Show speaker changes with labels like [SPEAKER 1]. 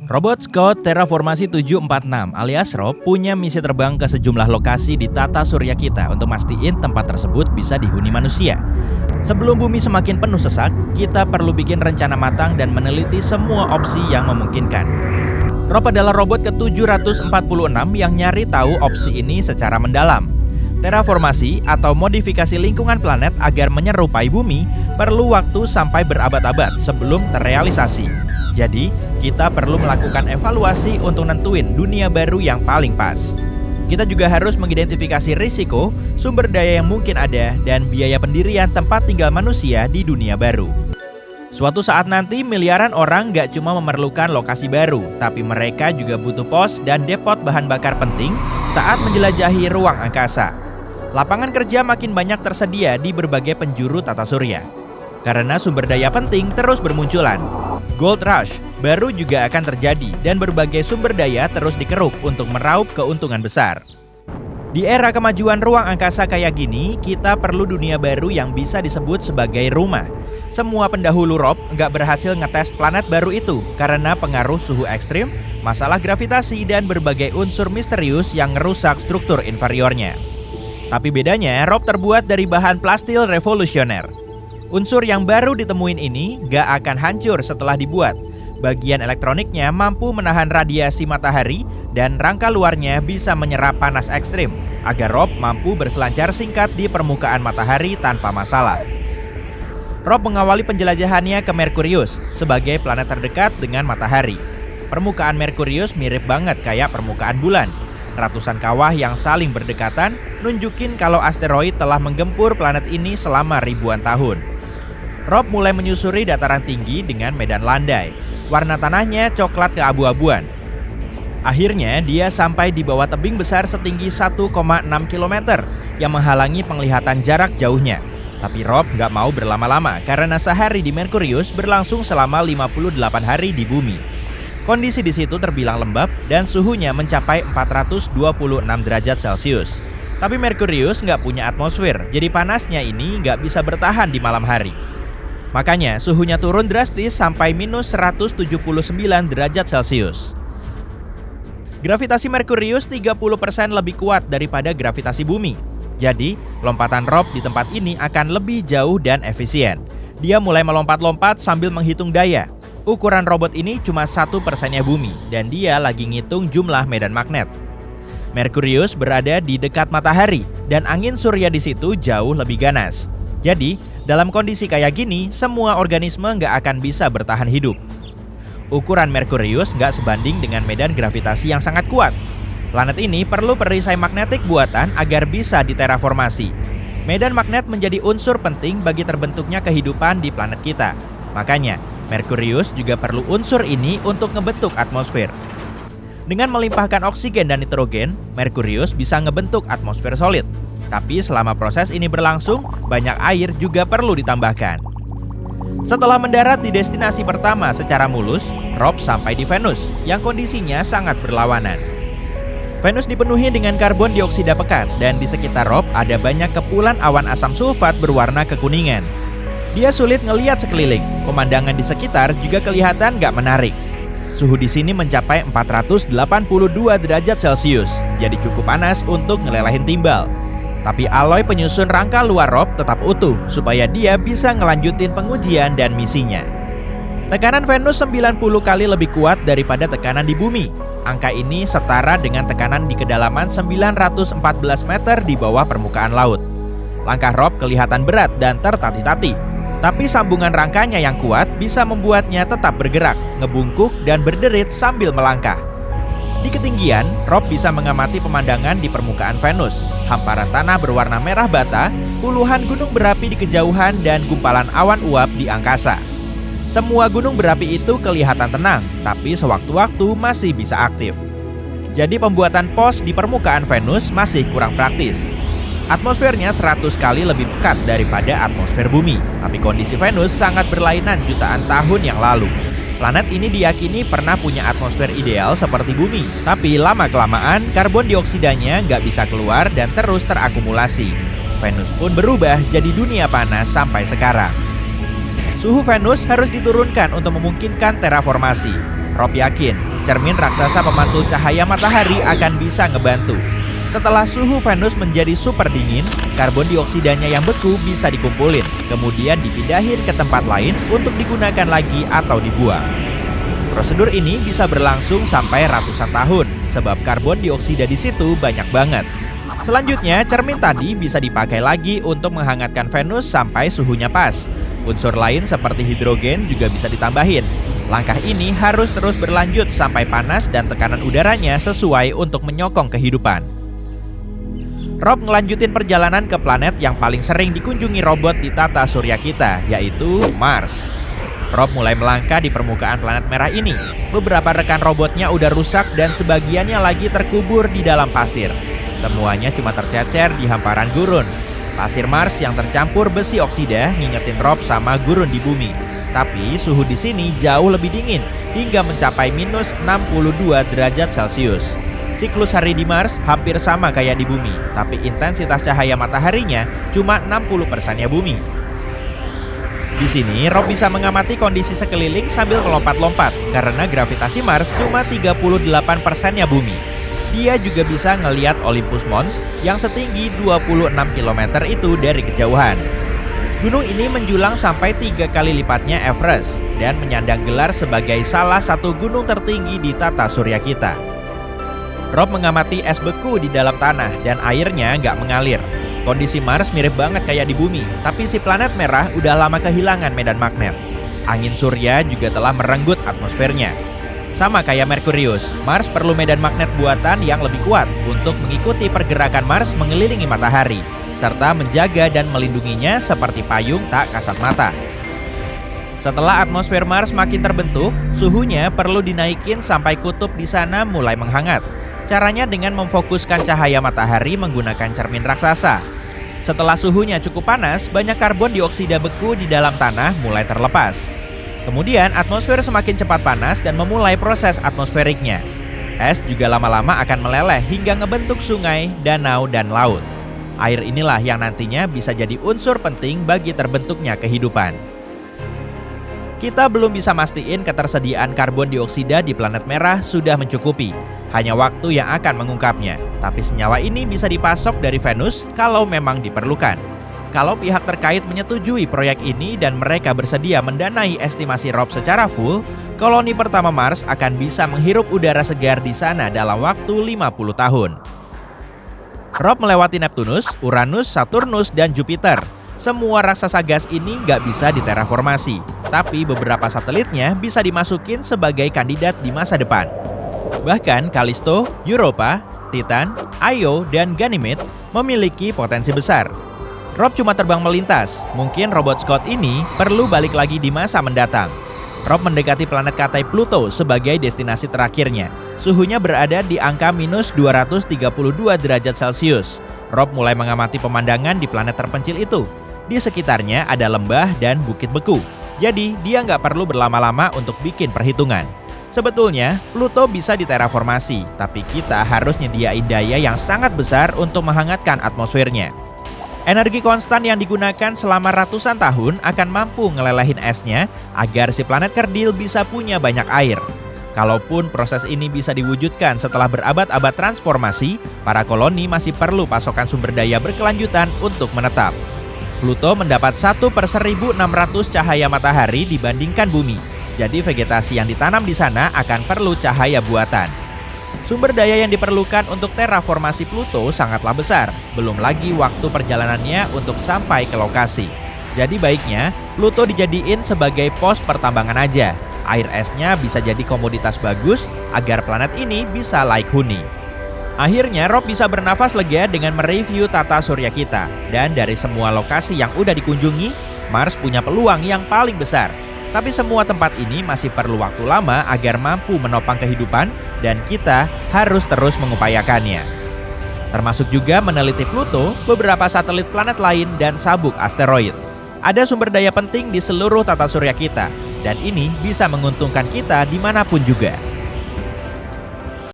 [SPEAKER 1] Robot Scout Terraformasi 746 alias Rob punya misi terbang ke sejumlah lokasi di tata surya kita untuk mastiin tempat tersebut bisa dihuni manusia. Sebelum bumi semakin penuh sesak, kita perlu bikin rencana matang dan meneliti semua opsi yang memungkinkan. Rob adalah robot ke-746 yang nyari tahu opsi ini secara mendalam. Terraformasi atau modifikasi lingkungan planet agar menyerupai bumi perlu waktu sampai berabad-abad sebelum terrealisasi. Jadi, kita perlu melakukan evaluasi untuk nentuin dunia baru yang paling pas. Kita juga harus mengidentifikasi risiko, sumber daya yang mungkin ada, dan biaya pendirian tempat tinggal manusia di dunia baru. Suatu saat nanti, miliaran orang nggak cuma memerlukan lokasi baru, tapi mereka juga butuh pos dan depot bahan bakar penting saat menjelajahi ruang angkasa. Lapangan kerja makin banyak tersedia di berbagai penjuru tata surya. Karena sumber daya penting terus bermunculan. Gold rush baru juga akan terjadi dan berbagai sumber daya terus dikeruk untuk meraup keuntungan besar. Di era kemajuan ruang angkasa kayak gini, kita perlu dunia baru yang bisa disebut sebagai rumah. Semua pendahulu Rob nggak berhasil ngetes planet baru itu karena pengaruh suhu ekstrim, masalah gravitasi, dan berbagai unsur misterius yang ngerusak struktur inferiornya. Tapi bedanya, Rob terbuat dari bahan plastil revolusioner. Unsur yang baru ditemuin ini gak akan hancur setelah dibuat. Bagian elektroniknya mampu menahan radiasi matahari dan rangka luarnya bisa menyerap panas ekstrim agar Rob mampu berselancar singkat di permukaan matahari tanpa masalah. Rob mengawali penjelajahannya ke Merkurius sebagai planet terdekat dengan matahari. Permukaan Merkurius mirip banget kayak permukaan bulan. Ratusan kawah yang saling berdekatan nunjukin kalau asteroid telah menggempur planet ini selama ribuan tahun. Rob mulai menyusuri dataran tinggi dengan medan landai. Warna tanahnya coklat keabu-abuan. Akhirnya dia sampai di bawah tebing besar setinggi 1,6 km yang menghalangi penglihatan jarak jauhnya. Tapi Rob nggak mau berlama-lama karena sehari di Merkurius berlangsung selama 58 hari di bumi. Kondisi di situ terbilang lembab dan suhunya mencapai 426 derajat Celcius. Tapi Merkurius nggak punya atmosfer, jadi panasnya ini nggak bisa bertahan di malam hari. Makanya suhunya turun drastis sampai minus 179 derajat Celcius. Gravitasi Merkurius 30% lebih kuat daripada gravitasi bumi. Jadi, lompatan Rob di tempat ini akan lebih jauh dan efisien. Dia mulai melompat-lompat sambil menghitung daya. Ukuran robot ini cuma 1%-nya bumi, dan dia lagi ngitung jumlah medan magnet. Merkurius berada di dekat matahari, dan angin surya di situ jauh lebih ganas. Jadi, dalam kondisi kayak gini, semua organisme nggak akan bisa bertahan hidup. Ukuran Merkurius nggak sebanding dengan medan gravitasi yang sangat kuat. Planet ini perlu perisai magnetik buatan agar bisa diterraformasi. Medan magnet menjadi unsur penting bagi terbentuknya kehidupan di planet kita. Makanya, Merkurius juga perlu unsur ini untuk ngebentuk atmosfer. Dengan melimpahkan oksigen dan nitrogen, Merkurius bisa ngebentuk atmosfer solid. Tapi selama proses ini berlangsung, banyak air juga perlu ditambahkan. Setelah mendarat di destinasi pertama secara mulus, Rob sampai di Venus yang kondisinya sangat berlawanan. Venus dipenuhi dengan karbon dioksida pekat dan di sekitar Rob ada banyak kepulan awan asam sulfat berwarna kekuningan. Dia sulit ngelihat sekeliling, pemandangan di sekitar juga kelihatan gak menarik. Suhu di sini mencapai 482 derajat Celcius, jadi cukup panas untuk ngelelehin timbal. Tapi alloy penyusun rangka luar Rob tetap utuh, supaya dia bisa ngelanjutin pengujian dan misinya. Tekanan Venus 90 kali lebih kuat daripada tekanan di bumi. Angka ini setara dengan tekanan di kedalaman 914 meter di bawah permukaan laut. Langkah Rob kelihatan berat dan tertatih-tatih. Tapi sambungan rangkanya yang kuat bisa membuatnya tetap bergerak, ngebungkuk, dan berderit sambil melangkah. Di ketinggian, Rob bisa mengamati pemandangan di permukaan Venus, hamparan tanah berwarna merah bata, puluhan gunung berapi di kejauhan, dan gumpalan awan uap di angkasa. Semua gunung berapi itu kelihatan tenang, tapi sewaktu-waktu masih bisa aktif. Jadi pembuatan pos di permukaan Venus masih kurang praktis. Atmosfernya 100 kali lebih pekat daripada atmosfer bumi, tapi kondisi Venus sangat berlainan jutaan tahun yang lalu. Planet ini diyakini pernah punya atmosfer ideal seperti bumi, tapi lama-kelamaan karbon dioksidanya nggak bisa keluar dan terus terakumulasi. Venus pun berubah jadi dunia panas sampai sekarang. Suhu Venus harus diturunkan untuk memungkinkan terraformasi. Rob yakin cermin raksasa pemantul cahaya matahari akan bisa ngebantu. Setelah suhu Venus menjadi super dingin, karbon dioksidanya yang beku bisa dikumpulin, kemudian dipindahin ke tempat lain untuk digunakan lagi atau dibuang. Prosedur ini bisa berlangsung sampai ratusan tahun, sebab karbon dioksida di situ banyak banget. Selanjutnya, cermin tadi bisa dipakai lagi untuk menghangatkan Venus sampai suhunya pas. Unsur lain seperti hidrogen juga bisa ditambahin. Langkah ini harus terus berlanjut sampai panas dan tekanan udaranya sesuai untuk menyokong kehidupan. Rob ngelanjutin perjalanan ke planet yang paling sering dikunjungi robot di tata surya kita, yaitu Mars. Rob mulai melangkah di permukaan planet merah ini. Beberapa rekan robotnya udah rusak dan sebagiannya lagi terkubur di dalam pasir. Semuanya cuma tercecer di hamparan gurun. Pasir Mars yang tercampur besi oksida ngingetin Rob sama gurun di bumi. Tapi suhu di sini jauh lebih dingin, hingga mencapai minus 62 derajat Celcius. Siklus hari di Mars hampir sama kayak di bumi, tapi intensitas cahaya mataharinya cuma 60%-nya bumi. Di sini, Rob bisa mengamati kondisi sekeliling sambil melompat-lompat, karena gravitasi Mars cuma 38%-nya bumi. Dia juga bisa ngeliat Olympus Mons yang setinggi 26 km itu dari kejauhan. Gunung ini menjulang sampai 3 kali lipatnya Everest dan menyandang gelar sebagai salah satu gunung tertinggi di tata surya kita. Rob mengamati es beku di dalam tanah dan airnya nggak mengalir. Kondisi Mars mirip banget kayak di bumi, tapi si planet merah udah lama kehilangan medan magnet. Angin surya juga telah merenggut atmosfernya. Sama kayak Merkurius, Mars perlu medan magnet buatan yang lebih kuat untuk mengikuti pergerakan Mars mengelilingi matahari, serta menjaga dan melindunginya seperti payung tak kasat mata. Setelah atmosfer Mars makin terbentuk, suhunya perlu dinaikin sampai kutub di sana mulai menghangat. Caranya dengan memfokuskan cahaya matahari menggunakan cermin raksasa. Setelah suhunya cukup panas, banyak karbon dioksida beku di dalam tanah mulai terlepas. Kemudian atmosfer semakin cepat panas dan memulai proses atmosferiknya. Es juga lama-lama akan meleleh hingga ngebentuk sungai, danau, dan laut. Air inilah yang nantinya bisa jadi unsur penting bagi terbentuknya kehidupan. Kita belum bisa mastiin ketersediaan karbon dioksida di planet merah sudah mencukupi. Hanya waktu yang akan mengungkapnya. Tapi senyawa ini bisa dipasok dari Venus kalau memang diperlukan. Kalau pihak terkait menyetujui proyek ini dan mereka bersedia mendanai estimasi Rob secara full, koloni pertama Mars akan bisa menghirup udara segar di sana dalam waktu 50 tahun. Rob melewati Neptunus, Uranus, Saturnus, dan Jupiter. Semua raksasa gas ini nggak bisa diterraformasi, tapi beberapa satelitnya bisa dimasukin sebagai kandidat di masa depan. Bahkan Callisto, Europa, Titan, Io, dan Ganymede memiliki potensi besar. Rob cuma terbang melintas, mungkin robot Scott ini perlu balik lagi di masa mendatang. Rob mendekati planet Katai Pluto sebagai destinasi terakhirnya. Suhunya berada di angka minus 232 derajat Celcius. Rob mulai mengamati pemandangan di planet terpencil itu. Di sekitarnya ada lembah dan bukit beku. Jadi dia nggak perlu berlama-lama untuk bikin perhitungan. Sebetulnya, Pluto bisa diterraformasi, tapi kita harus nyediain daya yang sangat besar untuk menghangatkan atmosfernya. Energi konstan yang digunakan selama ratusan tahun akan mampu ngelelehin esnya agar si planet kerdil bisa punya banyak air. Kalaupun proses ini bisa diwujudkan setelah berabad-abad transformasi, para koloni masih perlu pasokan sumber daya berkelanjutan untuk menetap. Pluto mendapat 1/1600 cahaya matahari dibandingkan bumi. Jadi vegetasi yang ditanam di sana akan perlu cahaya buatan. Sumber daya yang diperlukan untuk terraformasi Pluto sangatlah besar, belum lagi waktu perjalanannya untuk sampai ke lokasi. Jadi baiknya Pluto dijadiin sebagai pos pertambangan aja. Air esnya bisa jadi komoditas bagus agar planet ini bisa laik huni. Akhirnya Rob bisa bernafas lega dengan mereview tata surya kita. Dan dari semua lokasi yang udah dikunjungi, Mars punya peluang yang paling besar. Tapi semua tempat ini masih perlu waktu lama agar mampu menopang kehidupan dan kita harus terus mengupayakannya. Termasuk juga meneliti Pluto, beberapa satelit planet lain, dan sabuk asteroid. Ada sumber daya penting di seluruh tata surya kita, dan ini bisa menguntungkan kita dimanapun juga.